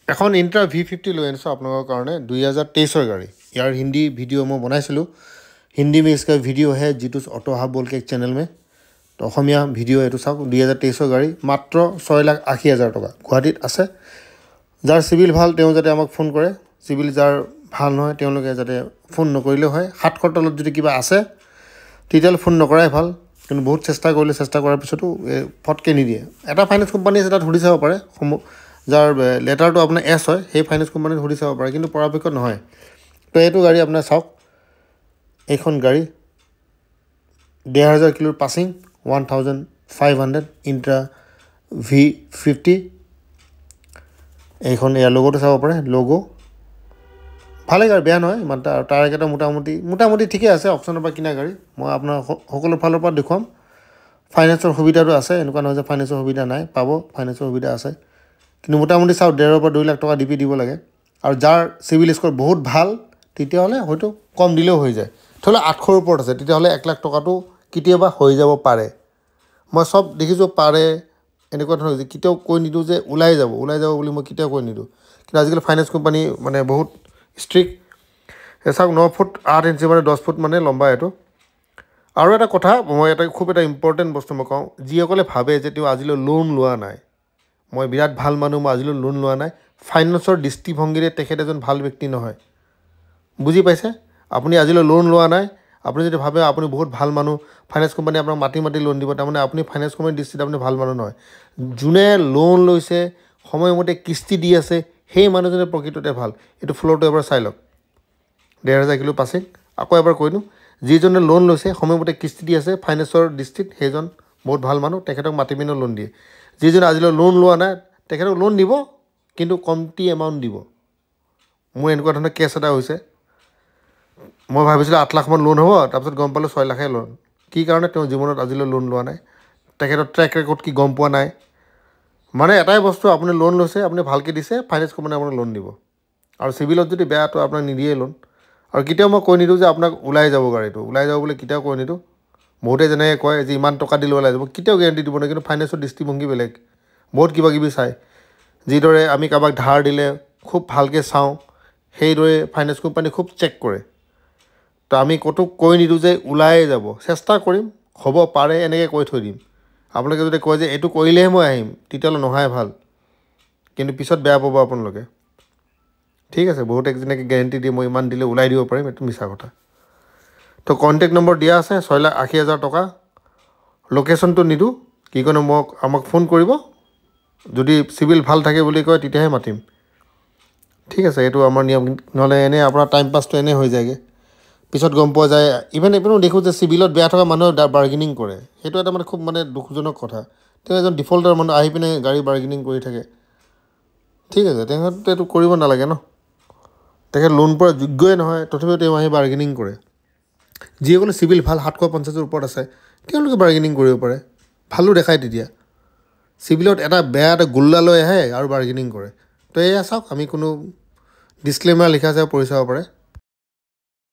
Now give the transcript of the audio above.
এখন intra V50 লৈ আনিছোঁ আপোনালোকৰ কাৰণে 2023 গাড়ী ইয়াৰ হিন্দী ভিডিঅ' মই বনাইছিলোঁ হিন্দী में इसका वीडियो है जितु ऑटो हब बोल के एक चैनल में तो অসমীয়া ভিডিঅ' এইটো চাওক 2023 গাড়ী মাত্ৰ 6,80,000 টকা গুৱাহাটীত আছে যাৰ চিভিল ভাল তেওঁ যাতে আমাক ফোন কৰে চিভিল যাৰ ভাল নহয় তেওঁলোকে যাতে ফোন নকৰিলেও হয় 700 তলত যদি কিবা আছে তেতিয়ালে ফোন নকৰাই ভাল কিন্তু বহুত চেষ্টা কৰিলে চেষ্টা কৰাৰ পিছতো ফটকে নিদিয়ে এটা ফাইনেন্স কোম্পানী আছে তাত সুধি চাব পাৰে যাৰ লেটাৰটো আপোনাৰ এছ হয় সেই ফাইনেন্স কোম্পানীত সুধি চাব পাৰে কিন্তু পৰাপক্ষত নহয় তো এইটো গাড়ী আপোনাৰ চাওক এইখন গাড়ী 1,500 কিলোৰ পাছিং 1,500 ইণ্ট্ৰা V50 এইখন ইয়াৰ লগোটো চাব পাৰে লগো ভালে গাড়ী বেয়া নহয় ইমান তাৰ এটা মোটামুটি ঠিকে আছে অপশ্যনৰ পৰা কিনা গাড়ী মই আপোনাৰ সকলো ফালৰ পৰা দেখুৱাম ফাইনেন্সৰ সুবিধাটো আছে এনেকুৱা নহয় যে ফাইনেন্সৰ সুবিধা নাই পাব ফাইনেন্সৰ সুবিধা আছে কিন্তু মোটামুটি চাওক 1.5 পৰা 2 লাখ টকা ডিপি দিব লাগে আৰু যাৰ চিভিল স্ক'ৰ বহুত ভাল তেতিয়াহ'লে হয়তো কম দিলেও হৈ যায় থ'লে 800ৰ ওপৰত আছে তেতিয়াহ'লে 1 লাখ টকাটো কেতিয়াবা হৈ যাব পাৰে মই সব দেখিছোঁ পাৰে এনেকুৱা ধৰণৰ যে কেতিয়াও কৈ নিদিওঁ যে ওলাই যাব বুলি মই কেতিয়াও কৈ নিদিওঁ কিন্তু আজিকালি ফাইনেন্স কোম্পানী মানে বহুত ষ্ট্ৰিক্ট চাওক 9 ফুট 8 ইঞ্চি মানে 10 ফুট মানে লম্বা এইটো আৰু এটা কথা মই খুব এটা ইম্পৰ্টেণ্ট বস্তু মই কওঁ যিসকলে ভাবে যে তেওঁ আজিলৈ লোন লোৱা নাই মই বিৰাট ভাল মানুহ মই আজিলৈ লোন লোৱা নাই ফাইনেন্সৰ দৃষ্টিভংগীৰে তেখেত এজন ভাল ব্যক্তি নহয় বুজি পাইছে আপুনি আজিলৈ লোন লোৱা নাই আপুনি যদি ভাবে আপুনি বহুত ভাল মানুহ ফাইনেন্স কোম্পানী আপোনাক মাটি লোন দিব তাৰমানে আপুনি ফাইনেন্স কোম্পানীৰ দৃষ্টিত আপুনি ভাল মানুহ নহয় যোনে লোন লৈছে সময়মতে কিস্তি দি আছে সেই মানুহজনে প্ৰকৃততে ভাল এইটো ফ্ল'ৰটো এবাৰ চাই লওক 1,500 কিলো পাছিং আকৌ এবাৰ কৈ দিওঁ যিজনে লোন লৈছে সময়মতে কিস্তি দি আছে ফাইনেন্সৰ দৃষ্টিত সেইজন বহুত ভাল মানুহ তেখেতক মাটি পিনৰ লোন দিয়ে যিজনে আজিলৈ লোন লোৱা নাই তেখেতক লোন দিব কিন্তু কমটি এমাউণ্ট দিব মোৰ এনেকুৱা ধৰণৰ কেছ এটা হৈছে মই ভাবিছিলোঁ 8 লাখ মান লোন হ'ব তাৰপিছত গম পালোঁ 6 লাখহে লোন কি কাৰণে তেওঁ জীৱনত আজিলৈ লোন লোৱা নাই তেখেতৰ ট্ৰেক ৰেকৰ্ড কি গম পোৱা নাই মানে এটাই বস্তু আপুনি লোন লৈছে আপুনি ভালকৈ দিছে ফাইনেন্স কোম্পানীয়ে আপোনাক লোন দিব আৰু চিভিলত যদি বেয়াটো আপোনাক নিদিয়ে লোন আৰু কেতিয়াও মই কৈ নিদিওঁ যে আপোনাক ওলাই যাব গাড়ীটো ওলাই যাব বুলি কেতিয়াও কৈ নিদিওঁ বহুতে যেনেকৈ কয় যে ইমান টকা দিলে ওলাই যাব কেতিয়াও গেৰাণ্টি দিব নোৱাৰে কিন্তু ফাইনেন্সৰ দৃষ্টিভংগী বেলেগ বহুত কিবাকিবি চায় যিদৰে আমি কাৰোবাক ধাৰ দিলে খুব ভালকৈ চাওঁ সেইদৰে ফাইনেন্স কোম্পানী খুব চেক কৰে তো আমি ক'তো কৈ নিদিওঁ যে ওলাই যাব চেষ্টা কৰিম হ'ব পাৰে এনেকৈ কৈ থৈ দিম আপোনালোকে যদি কয় যে এইটো কৰিলেহে মই আহিম তেতিয়াহ'লে নহাই ভাল কিন্তু পিছত বেয়া পাব আপোনালোকে ঠিক আছে বহুতে যেনেকৈ গেৰাণ্টি দিয়ে মই ইমান দিলে ওলাই দিব পাৰিম এইটো মিছা কথা তো কণ্টেক্ট নম্বৰ দিয়া আছে 6,80,000 টকা লোকেশ্যনটো নিদিওঁ কি কাৰণে আমাক ফোন কৰিব যদি চিভিল ভাল থাকে বুলি কয় তেতিয়াহে মাতিম ঠিক আছে এইটো আমাৰ নিয়ম নহ'লে এনেই আপোনাৰ টাইম পাছটো এনেই হৈ যায়গৈ পিছত গম পোৱা যায় ইপিনেও দেখোঁ যে চিভিলত বেয়া থকা মানুহে বাৰ্গেনিং কৰে সেইটো এটা মানে খুব মানে দুখজনক কথা তেওঁ এজন ডিফল্টাৰ মানুহ আহি পিনে গাড়ী বাৰ্গেনিং কৰি থাকে ঠিক আছে তেখেতে এইটো কৰিব নালাগে ন তেখেত লোন পোৱাৰ যোগ্যই নহয় তথাপিও তেওঁ আহি বাৰ্গেনিং কৰে যিসকলে চিভিল ভাল 750ৰ ওপৰত আছে তেওঁলোকে বাৰ্গেনিং কৰিব পাৰে ভালো দেখায় তেতিয়া চিভিলত এটা গোল্লা লৈ আহে আৰু বাৰ্গেনিং কৰে তো এয়া চাওক আমি কোনো ডিছক্লেমাৰ লিখা আছে পঢ়ি চাব পাৰে